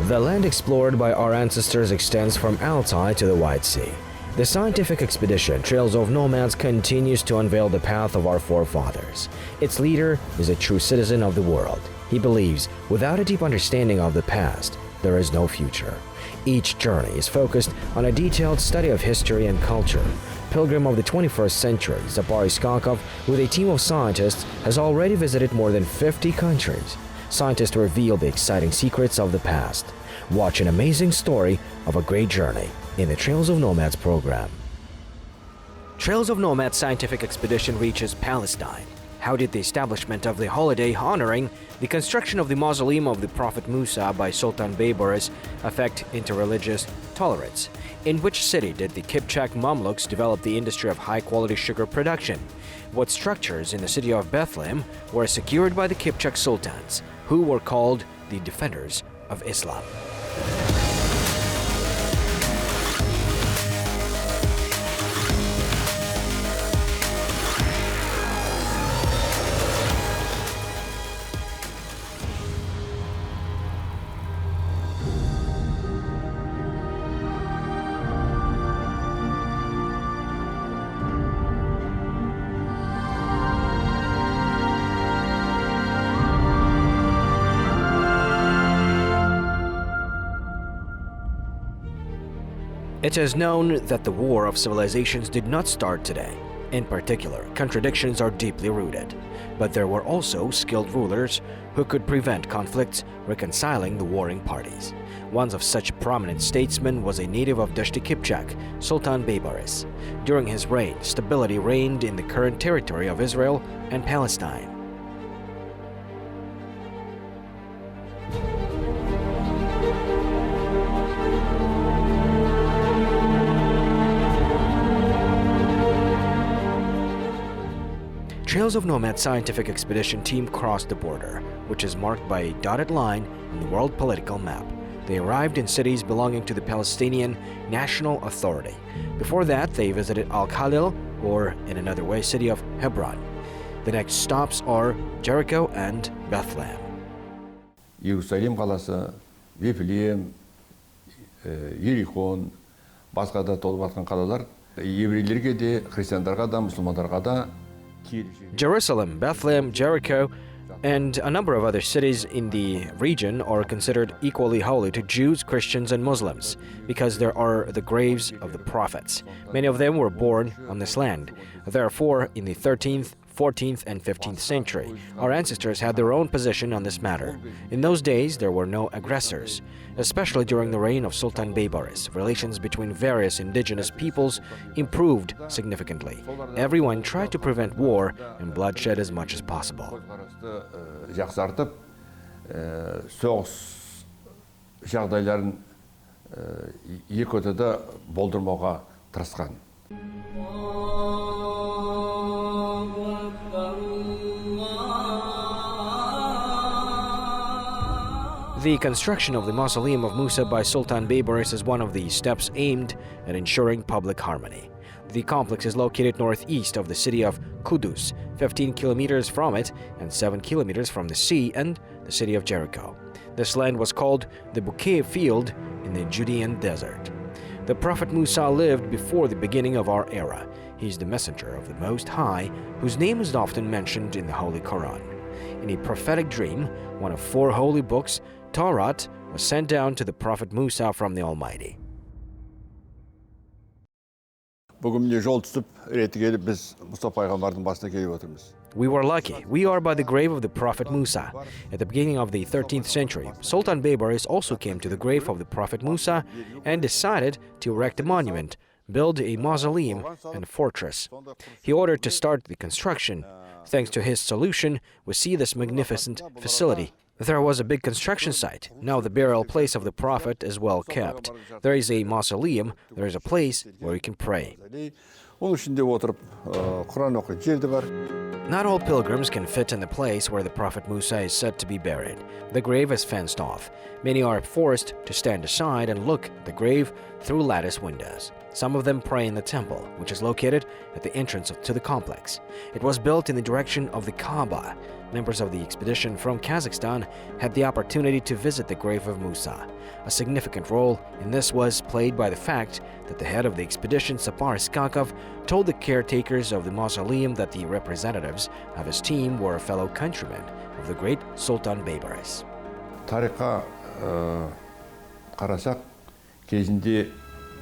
The land explored by our ancestors extends from Altai to the White Sea. The scientific expedition Trails of Nomads continues to unveil the path of our forefathers. Its leader is a true citizen of the world. He believes without a deep understanding of the past, there is no future. Each journey is focused on a detailed study of history and culture. Pilgrim of the 21st century, Zapari Skakov, with a team of scientists, has already visited more than 50 countries. Scientists reveal the exciting secrets of the past. Watch an amazing story of a great journey in the Trails of Nomads program. Trails of Nomads scientific expedition reaches Palestine. How did the establishment of the holiday honoring the construction of the mausoleum of the Prophet Musa by Sultan Baybaris affect interreligious tolerance? In which city did the Kipchak Mamluks develop the industry of high-quality sugar production? What structures in the city of Bethlehem were secured by the Kipchak sultans, who were called the defenders of Islam? It is known that the war of civilizations did not start today. In particular, contradictions are deeply rooted. But there were also skilled rulers who could prevent conflicts, reconciling the warring parties. One of such prominent statesmen was a native of Dashti Kipchak, Sultan Baybaris. During his reign, stability reigned in the current territory of Israel and Palestine. Trails of Nomads scientific expedition team crossed the border, which is marked by a dotted line in the world political map. They arrived in cities belonging to the Palestinian National Authority. Before that, they visited Al-Khalil, or in another way, city of Hebron. The next stops are Jericho and Bethlehem. Иерусалим қаласы, Вифлеем, Иерихон, басқа да толып жатқан қалалар еврейлерге де, христиандарға да, мұсылмандарға да. Jerusalem, Bethlehem, Jericho, and a number of other cities in the region are considered equally holy to Jews, Christians, and Muslims because there are the graves of the prophets. Many of them were born on this land. Therefore, in the 13th, 14th, and 15th century, our ancestors had their own position on this matter. In those days, there were no aggressors. Especially during the reign of Sultan Baybaris, relations between various indigenous peoples improved significantly. Everyone tried to prevent war and bloodshed as much as possible. Жақсартып, соғыс жағдайларын екі ортада болдырмауға тырысқан. The construction of the mausoleum of Musa by Sultan Baybaris is one of the steps aimed at ensuring public harmony. The complex is located northeast of the city of Qudus, 15 kilometers from it and 7 kilometers from the sea and the city of Jericho. This land was called the Bouquet Field in the Judean desert. The Prophet Musa lived before the beginning of our era. He is the messenger of the Most High, whose name is often mentioned in the Holy Quran. In a prophetic dream, one of 4 holy books, Torah, was sent down to the Prophet Musa from the Almighty. We were lucky. We are by the grave of the Prophet Musa. At the beginning of the 13th century, Sultan Baybaris also came to the grave of the Prophet Musa and decided to erect a monument, build a mausoleum and a fortress. He ordered to start the construction. Thanks to his solution, we see this magnificent facility. There was a big construction site. Now the burial place of the Prophet is well kept. There is a mausoleum. There is a place where you can pray. Not all pilgrims can fit in the place where the Prophet Musa is said to be buried. The grave is fenced off. Many are forced to stand aside and look at the grave through lattice windows. Some of them pray in the temple, which is located at the entrance to the complex. It was built in the direction of the Kaaba. Members of the expedition from Kazakhstan had the opportunity to visit the grave of Musa. A significant role in this was played by the fact that the head of the expedition, Sapar Iskakov, told the caretakers of the mausoleum that the representatives of his team were fellow countrymen of the great Sultan Baybaris. Тарихқа қарасақ, кезінде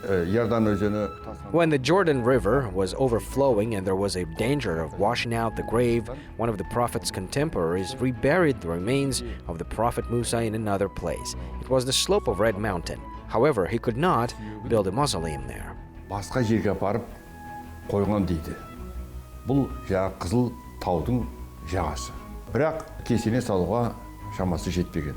Ярдан өзені When the Jordan River was overflowing and there was a danger of washing out the grave, one of the Prophet's contemporaries reburied the remains of the Prophet Musa in another place. It was the slope of Red Mountain. However, he could not build a mausoleum there. басқа жерге апарып қойған дейді. Бұл қызыл таудың жағасы. Бірақ кесене салуға шамасы жетпеген.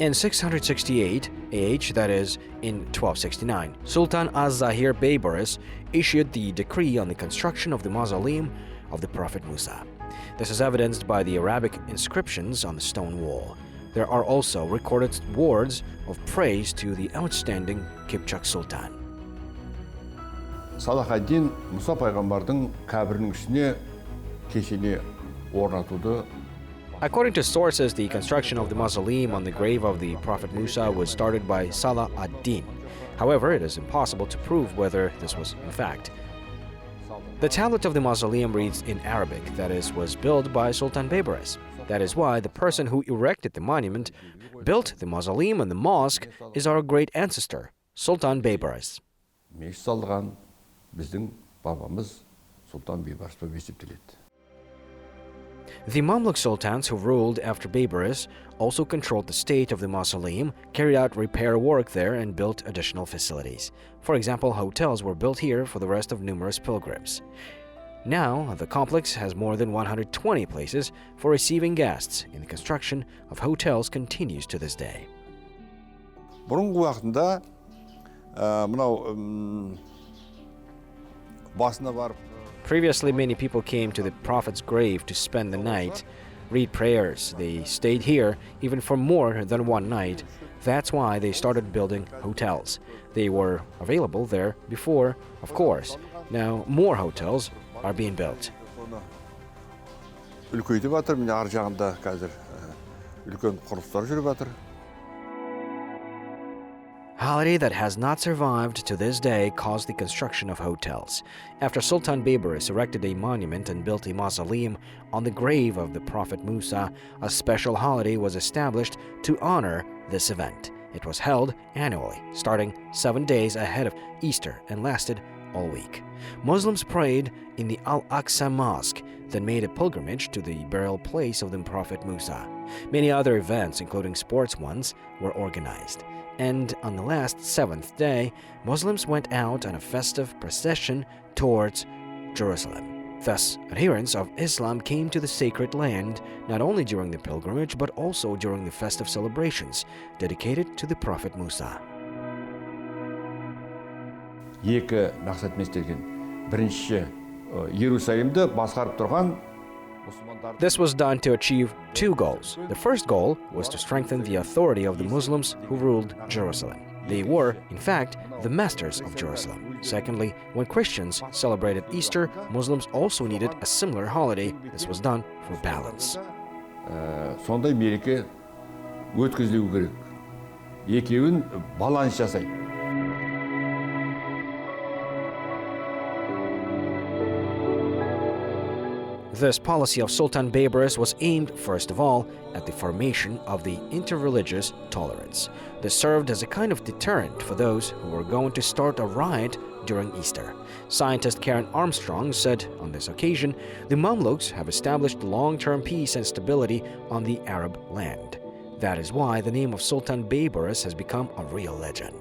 In 668 AH, that is, in 1269, Sultan Az-Zahir Baybaris issued the decree on the construction of the mausoleum of the Prophet Musa. This is evidenced by the Arabic inscriptions on the stone wall. There are also recorded words of praise to the outstanding Kipchak Sultan. Салахаддин Мұса пайғамбардың қабірінің үстіне кесене орнатуды. According to sources, the construction of the mausoleum on the grave of the Prophet Musa was started by Salah ad-Din. However, it is impossible to prove whether this was in fact. The tablet of the mausoleum reads in Arabic, that is, was built by Sultan Baybaris. That is why the person who erected the monument, built the mausoleum and the mosque, is our great ancestor, Sultan Baybaris. Мешіт салған біздің бабамыз Султан Бейбарыс болып есептеледі. The Mamluk sultans who ruled after Baybaris also controlled the state of the mausoleum, carried out repair work there, and built additional facilities. For example, hotels were built here for the rest of numerous pilgrims. Now, the complex has more than 120 places for receiving guests, and the construction of hotels continues to this day. Бұрынғы уақытында мынау басына барып Previously, many people came to the Prophet's grave to spend the night, read prayers. They stayed here even for more than one night. That's why they started building hotels. They were available there before, of course. Now more hotels are being built. үлкейтіп жатыр, міне ар жағында қазір үлкен құрылыстар жүріп жатыр. Holiday that has not survived to this day caused the construction of hotels. After Sultan Baybaris erected a monument and built a mausoleum on the grave of the Prophet Musa, a special holiday was established to honor this event. It was held annually, starting 7 days ahead of Easter and lasted all week. Muslims prayed in the Al-Aqsa Mosque, then made a pilgrimage to the burial place of the Prophet Musa. Many other events, including sports ones, were organized. And on the last 7th day, Muslims went out on a festive procession towards Jerusalem. Thus, adherents of Islam came to the sacred land not only during the pilgrimage but also during the festive celebrations dedicated to the Prophet Musa. Екі мақсат местелген. Бірінші, Иерусалимді басқарып тұрған This was done to achieve two goals. The first goal was to strengthen the authority of the Muslims who ruled Jerusalem. They were, in fact, the masters of Jerusalem. Secondly, when Christians celebrated Easter, Muslims also needed a similar holiday. This was done for balance. Сондай мереке өткізілуі керек. Екеуін баланс жасайды. This policy of Sultan Baybaris was aimed, first of all, at the formation of the interreligious tolerance. This served as a kind of deterrent for those who were going to start a riot during Easter. Scientist Karen Armstrong said on this occasion, the Mamluks have established long-term peace and stability on the Arab land. That is why the name of Sultan Baybaris has become a real legend.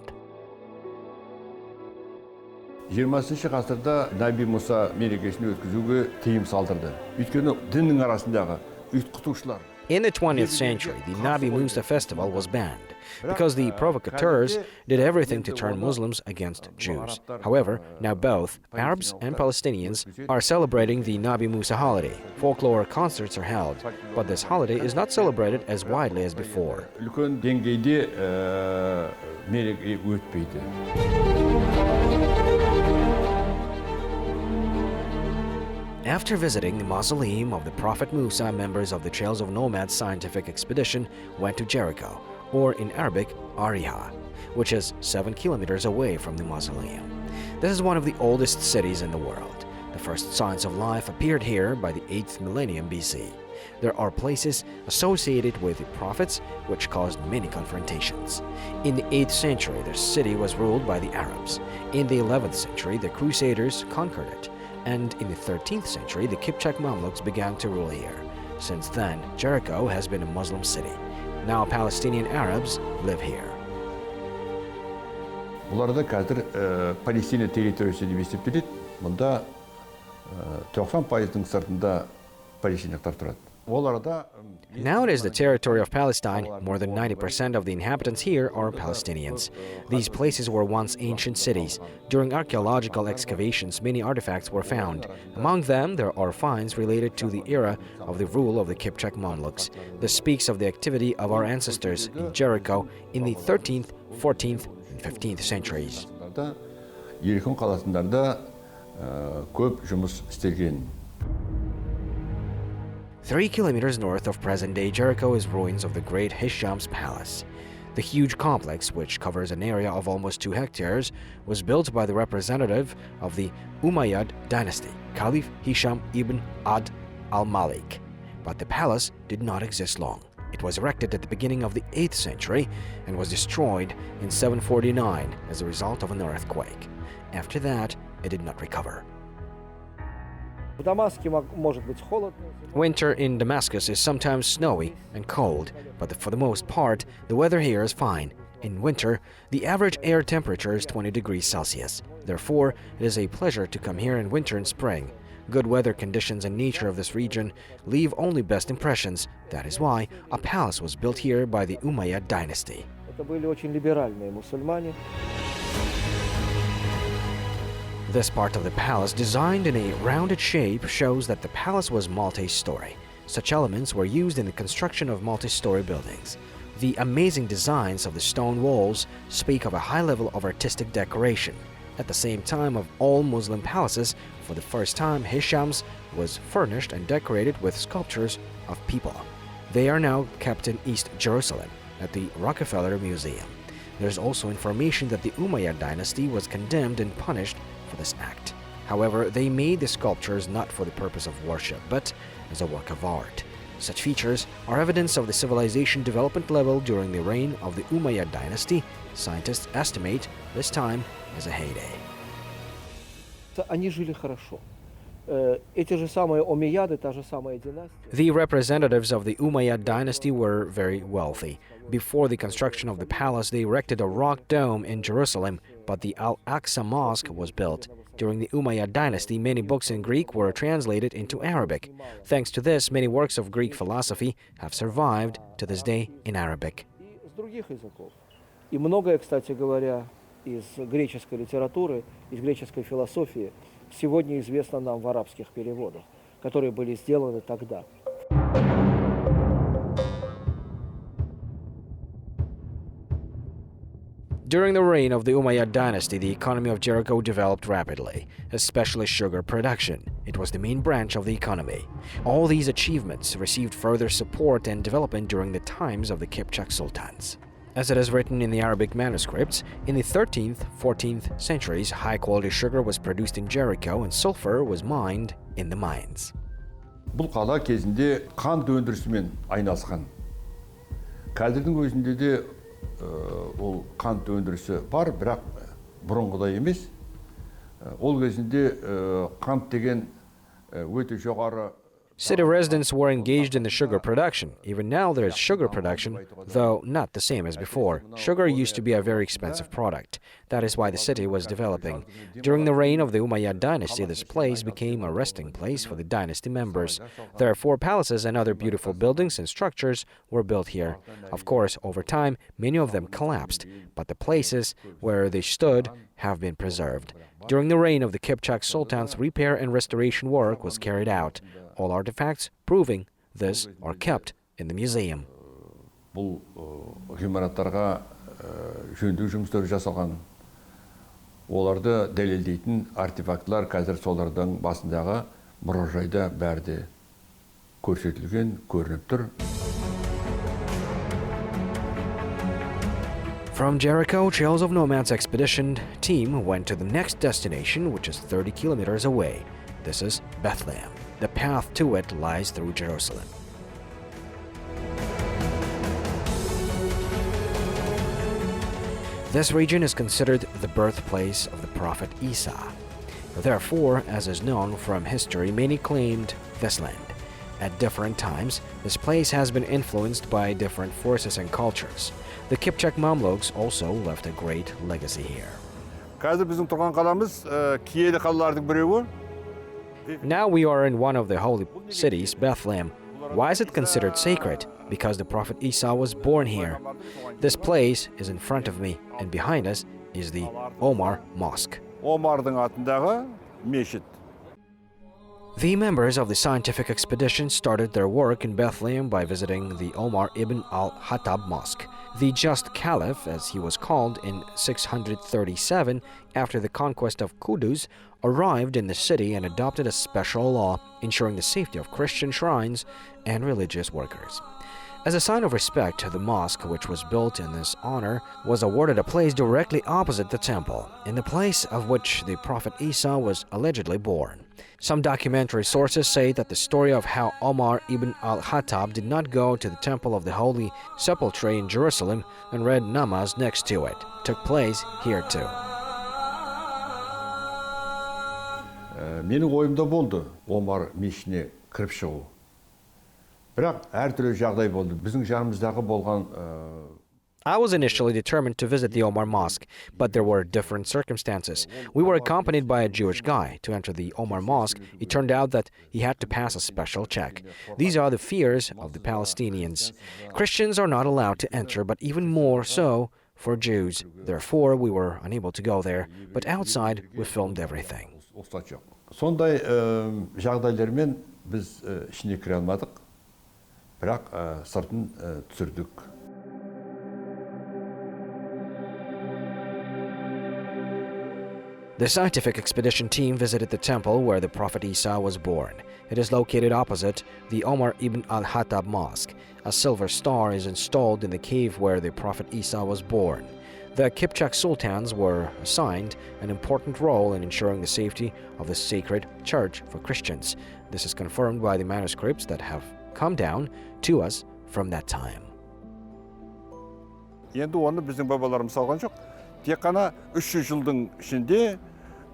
20 ғасырда Наби Мұса мерекесін өткізуге тыйым салдырды. Өйткені діннің арасындағы ұйытқытушылар In the 20th century, the Nabi Musa festival was banned because the provocateurs did everything to turn Muslims against Jews. However, now both Arabs and Palestinians are celebrating the Nabi Musa holiday. Folklore concerts are held, but this holiday is not celebrated as widely as before. Үлкен деңгейде мереке өтпейді. After visiting the mausoleum of the Prophet Musa, members of the Trails of Nomads scientific expedition went to Jericho, or in Arabic, Ariha, which is 7 kilometers away from the mausoleum. This is one of the oldest cities in the world. The first signs of life appeared here by the 8th millennium BC. There are places associated with the prophets which caused many confrontations. In the 8th century, the city was ruled by the Arabs. In the 11th century, the Crusaders conquered it. And in the 13th century, the Kipchak Mamluks began to rule here. Since then, Jericho has been a Muslim city. Now Palestinian Arabs live here. Бұларда қазір Палестина территориясы деп есептеледі. Мұнда 90%-ның сыртында палестиналықтар тұрады. Now it is the territory of Palestine. More than 90% of the inhabitants here are Palestinians. These places were once ancient cities. During archaeological excavations, many artifacts were found. Among them, there are finds related to the era of the rule of the Kipchak Mamluks. This speaks of the activity of our ancestors in Jericho in the 13th, 14th, and 15th centuries. Еркін қаласындарда көп жұмыс істелген. 3 kilometers north of present-day Jericho is ruins of the great Hisham's palace. The huge complex, which covers an area of almost 2 hectares, was built by the representative of the Umayyad dynasty, Caliph Hisham ibn Ad al-Malik. But the palace did not exist long. It was erected at the beginning of the 8th century and was destroyed in 749 as a result of an earthquake. After that, it did not recover. Winter in Damascus is sometimes snowy and cold, but for the most part, the weather here is fine. In winter, the average air temperature is 20 degrees Celsius. Therefore, it is a pleasure to come here in winter and spring. Good weather conditions and nature of this region leave only best impressions. That is why a palace was built here by the Umayyad dynasty. This part of the palace, designed in a rounded shape, shows that the palace was multi-story. Such elements were used in the construction of multi-story buildings. The amazing designs of the stone walls speak of a high level of artistic decoration. At the same time of all Muslim palaces, for the first time Hisham's was furnished and decorated with sculptures of people. They are now kept in East Jerusalem at the Rockefeller Museum. There's also information that the Umayyad dynasty was condemned and punished for this act. However, they made the sculptures not for the purpose of worship, but as a work of art. Such features are evidence of the civilization development level during the reign of the Umayyad dynasty. Scientists estimate this time as a heyday. The representatives of the Umayyad dynasty were very wealthy. Before the construction of the palace, they erected a rock dome in Jerusalem, but the Al-Aqsa Mosque was built. During the Umayyad dynasty, many books in Greek were translated into Arabic. Thanks to this, many works of Greek philosophy have survived to this day in Arabic. И многое, кстати говоря, из греческой литературы, из греческой философии сегодня известно нам в арабских переводах, которые были сделаны тогда. During the reign of the Umayyad dynasty, the economy of Jericho developed rapidly, especially sugar production. It was the main branch of the economy. All these achievements received further support and development during the times of the Kipchak sultans. As it is written in the Arabic manuscripts, in the 13th, 14th centuries, high-quality sugar was produced in Jericho and sulfur was mined in the mines. Бұл қала кезінде қант өндірісімен айналысқан. Қазірдің өзінде де ол қант өндірісі бар, бірақ бұрынғыдай емес. Ол кезінде қант деген өте жоғары City residents were engaged in the sugar production. Even now there is sugar production, though not the same as before. Sugar used to be a very expensive product. That is why the city was developing. During the reign of the Umayyad dynasty, this place became a resting place for the dynasty members. Therefore, palaces and other beautiful buildings and structures were built here. Of course, over time, many of them collapsed, but the places where they stood have been preserved. During the reign of the Kipchak sultans, repair and restoration work was carried out. All artifacts proving this are kept in the museum. Бұл ғимараттарға жөндеу жұмыстары жасалған. Оларды дәлелдейтін артефактлар қазір солардың басындағы мұражайда бәрі көрсетілген, көрініп тұр. From Jericho, Trails of Nomads expedition team went to the next destination, which is 30 kilometers away. This is Bethlehem. The path to it lies through Jerusalem. This region is considered the birthplace of the prophet Isa. Therefore, as is known from history, many claimed this land. At different times, this place has been influenced by different forces and cultures. The Kipchak Mamluks also left a great legacy here. Қазір біздің тұрған қаламыз киелі қалалардың біреуі. Now we are in one of the holy cities, Bethlehem. Why is it considered sacred? Because the prophet Isa was born here. This place is in front of me, and behind us is the Omar Mosque. Омардың атындағы мешіт. The members of the scientific expedition started their work in Bethlehem by visiting the Omar ibn al-Khattab Mosque. The just caliph, as he was called, in 637, after the conquest of Qudus, arrived in the city and adopted a special law ensuring the safety of Christian shrines and religious workers. As a sign of respect, the mosque, which was built in his honor, was awarded a place directly opposite the temple, in the place of which the prophet Isa was allegedly born. Some documentary sources say that the story of how Omar ibn al-Khattab did not go to the temple of the Holy Sepulchre in Jerusalem and read namaz next to it took place here too. Менің ойымда болды Омар мешітіне кіріп шығу. Бірақ әртүрлі жағдай болды. Біздің жанымыздағы болған I was initially determined to visit the Omar Mosque, but there were different circumstances. We were accompanied by a Jewish guy. To enter the Omar Mosque, it turned out that he had to pass a special check. These are the fears of the Palestinians. Christians are not allowed to enter, but even more so for Jews. Therefore, we were unable to go there, but outside we filmed everything. Сондай жағдайлармен біз ішіне кіре алмадық, бірақ сыртын түсірдік. The scientific expedition team visited the temple where the Prophet Isa was born. It is located opposite the Omar ibn al-Khattab Mosque. A silver star is installed in the cave where the Prophet Isa was born. The Kipchak sultans were assigned an important role in ensuring the safety of the sacred church for Christians. This is confirmed by the manuscripts that have come down to us from that time. Енді оны біздің бабаларымыз салған жоқ. Тек қана 300 жылдың ішінде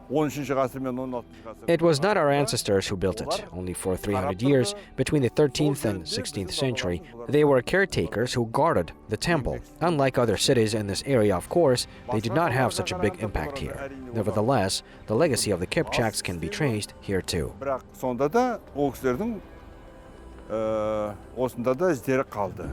13 ғасыр мен 16 ғасыр. It was not our ancestors who built it. Only for 300 years, between the 13th and 16th century, they were caretakers who guarded the temple. Unlike other cities in this area, of course, they did not have such a big impact here. Nevertheless, the legacy of the Kipchaks can be traced here too. Бірақ сонда да ол кісілердің осында да іздері қалды.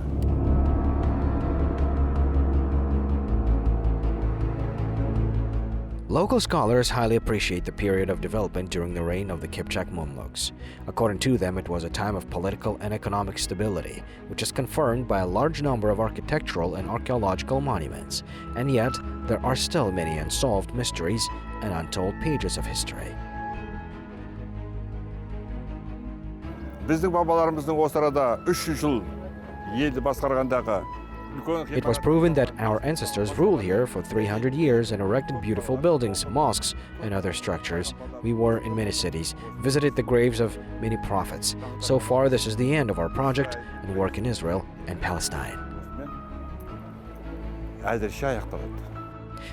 Local scholars highly appreciate the period of development during the reign of the Kipchak Mamluks. According to them, it was a time of political and economic stability, which is confirmed by a large number of architectural and archaeological monuments. And yet, there are still many unsolved mysteries and untold pages of history. Біздің бабаларымыздың осы арада 300 жыл елді басқарғандағы It was proven that our ancestors ruled here for 300 years and erected beautiful buildings, mosques, and other structures. We were in many cities, visited the graves of many prophets. So far, this is the end of our project and work in Israel and Palestine.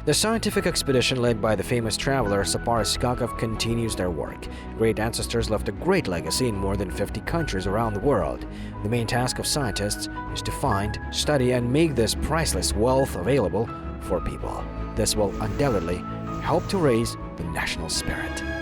The scientific expedition led by the famous traveler Sapar Iskakov continues their work. Great ancestors left a great legacy in more than 50 countries around the world. The main task of scientists is to find, study, and make this priceless wealth available for people. This will undoubtedly help to raise the national spirit.